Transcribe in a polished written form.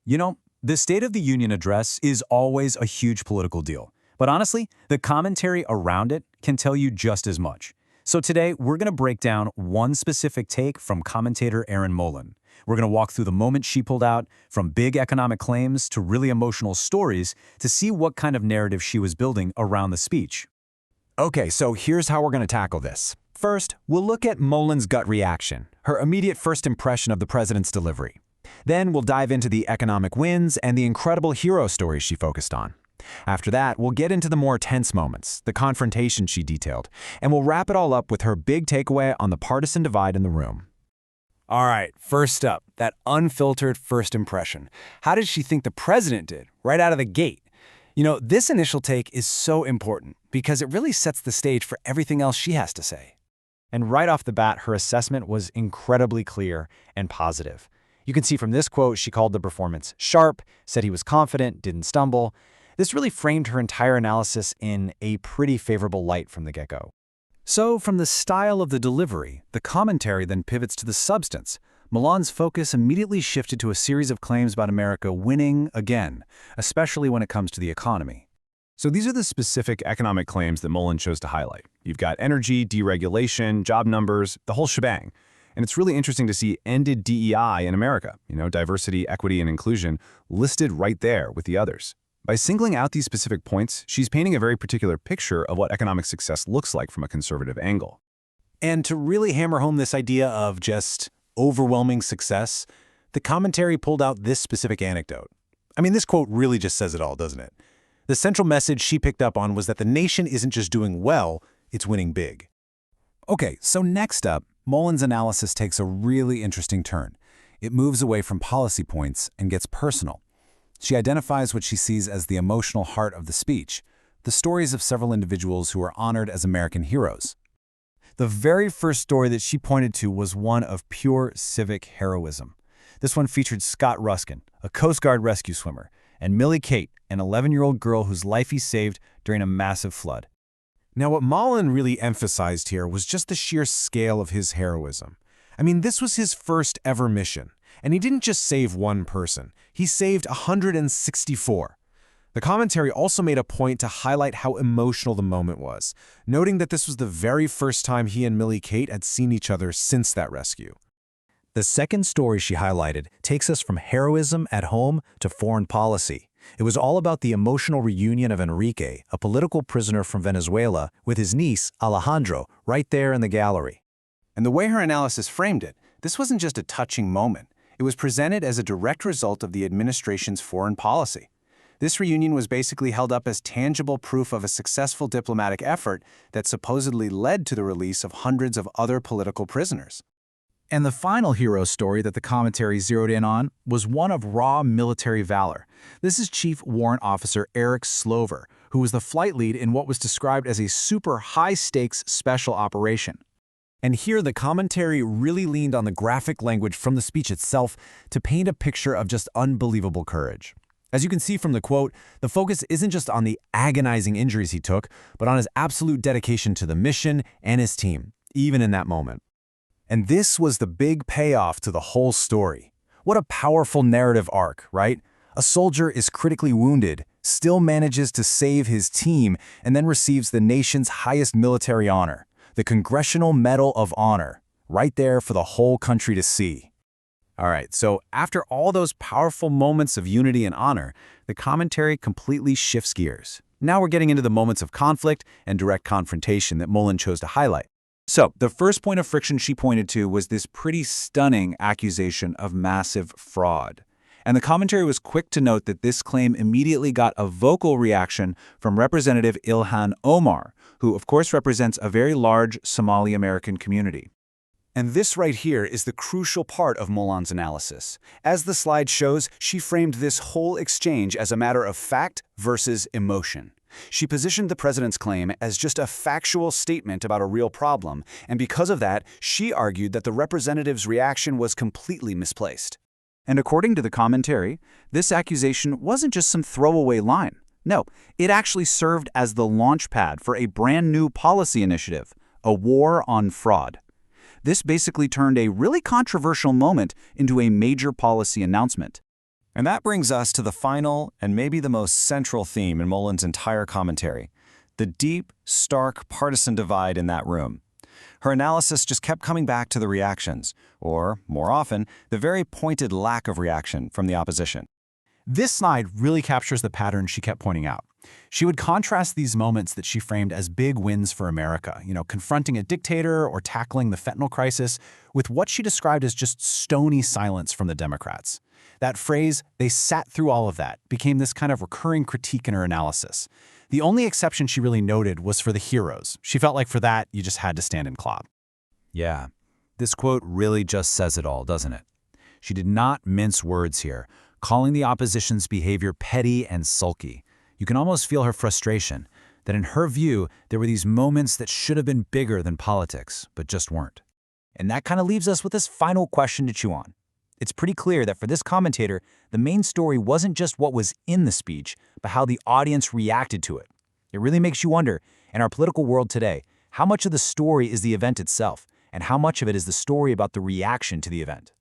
You know, the State of the Union address is always a huge political deal. But honestly, the commentary around it can tell you just as much. So today, we're going to break down one specific take from commentator Erin Molan. We're going to walk through the moment she pulled out, from big economic claims to really emotional stories, to see what kind of narrative she was building around the speech. Okay, so here's how we're going to tackle this. First, we'll look at Molan's gut reaction, her immediate first impression of the president's delivery. Then we'll dive into the economic wins and the incredible hero stories she focused on. After that, we'll get into the more tense moments, the confrontation she detailed, and we'll wrap it all up with her big takeaway on the partisan divide in the room. All right, first up, that unfiltered first impression. How did she think the president did, right out of the gate? You know, this initial take is so important because it really sets the stage for everything else she has to say. And right off the bat, her assessment was incredibly clear and positive. You can see from this quote, she called the performance sharp, said he was confident, didn't stumble. This really framed her entire analysis in a pretty favorable light from the get-go. So, from the style of the delivery, the commentary then pivots to the substance. Molan's focus immediately shifted to a series of claims about America winning again, especially when it comes to the economy. So these are the specific economic claims that Molan chose to highlight. You've got energy, deregulation, job numbers, the whole shebang. And it's really interesting to see ended DEI in America, diversity, equity, and inclusion, listed right there with the others. By singling out these specific points, she's painting a very particular picture of what economic success looks like from a conservative angle. And to really hammer home this idea of just overwhelming success, the commentary pulled out this specific anecdote. I mean, this quote really just says it all, doesn't it? The central message she picked up on was that the nation isn't just doing well, it's winning big. Okay, so next up, Molan's analysis takes a really interesting turn. It moves away from policy points and gets personal. She identifies what she sees as the emotional heart of the speech, the stories of several individuals who are honored as American heroes. The very first story that she pointed to was one of pure civic heroism. This one featured Scott Ruskin, a Coast Guard rescue swimmer, and Millie Kate, an 11-year-old girl whose life he saved during a massive flood. Now, what Molan really emphasized here was just the sheer scale of his heroism. I mean, this was his first ever mission, and he didn't just save one person. He saved 164. The commentary also made a point to highlight how emotional the moment was, noting that this was the very first time he and Millie Kate had seen each other since that rescue. The second story she highlighted takes us from heroism at home to foreign policy. It was all about the emotional reunion of Enrique, a political prisoner from Venezuela, with his niece, Alejandro, right there in the gallery. And the way her analysis framed it, this wasn't just a touching moment. It was presented as a direct result of the administration's foreign policy. This reunion was basically held up as tangible proof of a successful diplomatic effort that supposedly led to the release of hundreds of other political prisoners. And the final hero story that the commentary zeroed in on was one of raw military valor. This is Chief Warrant Officer Eric Slover, who was the flight lead in what was described as a super high-stakes special operation. And here the commentary really leaned on the graphic language from the speech itself to paint a picture of just unbelievable courage. As you can see from the quote, the focus isn't just on the agonizing injuries he took, but on his absolute dedication to the mission and his team, even in that moment. And this was the big payoff to the whole story. What a powerful narrative arc, right? A soldier is critically wounded, still manages to save his team, and then receives the nation's highest military honor, the Congressional Medal of Honor, right there for the whole country to see. All right, so after all those powerful moments of unity and honor, the commentary completely shifts gears. Now we're getting into the moments of conflict and direct confrontation that Molan chose to highlight. So, the first point of friction she pointed to was this pretty stunning accusation of massive fraud. And the commentary was quick to note that this claim immediately got a vocal reaction from Representative Ilhan Omar, who of course represents a very large Somali-American community. And this right here is the crucial part of Molan's analysis. As the slide shows, she framed this whole exchange as a matter of fact versus emotion. She positioned the president's claim as just a factual statement about a real problem, and because of that, she argued that the representative's reaction was completely misplaced. And according to the commentary, this accusation wasn't just some throwaway line. No, it actually served as the launch pad for a brand new policy initiative, a war on fraud. This basically turned a really controversial moment into a major policy announcement. And that brings us to the final and maybe the most central theme in Molan's entire commentary, the deep, stark partisan divide in that room. Her analysis just kept coming back to the reactions, or, more often, the very pointed lack of reaction from the opposition. This slide really captures the pattern she kept pointing out. She would contrast these moments that she framed as big wins for America, confronting a dictator or tackling the fentanyl crisis, with what she described as just stony silence from the Democrats. That phrase, "they sat through all of that," became this kind of recurring critique in her analysis. The only exception she really noted was for the heroes. She felt like for that, you just had to stand in clop. Yeah, this quote really just says it all, doesn't it? She did not mince words here, calling the opposition's behavior petty and sulky. You can almost feel her frustration, that in her view, there were these moments that should have been bigger than politics, but just weren't. And that kind of leaves us with this final question to chew on. It's pretty clear that for this commentator, the main story wasn't just what was in the speech, but how the audience reacted to it. It really makes you wonder, in our political world today, how much of the story is the event itself, and how much of it is the story about the reaction to the event?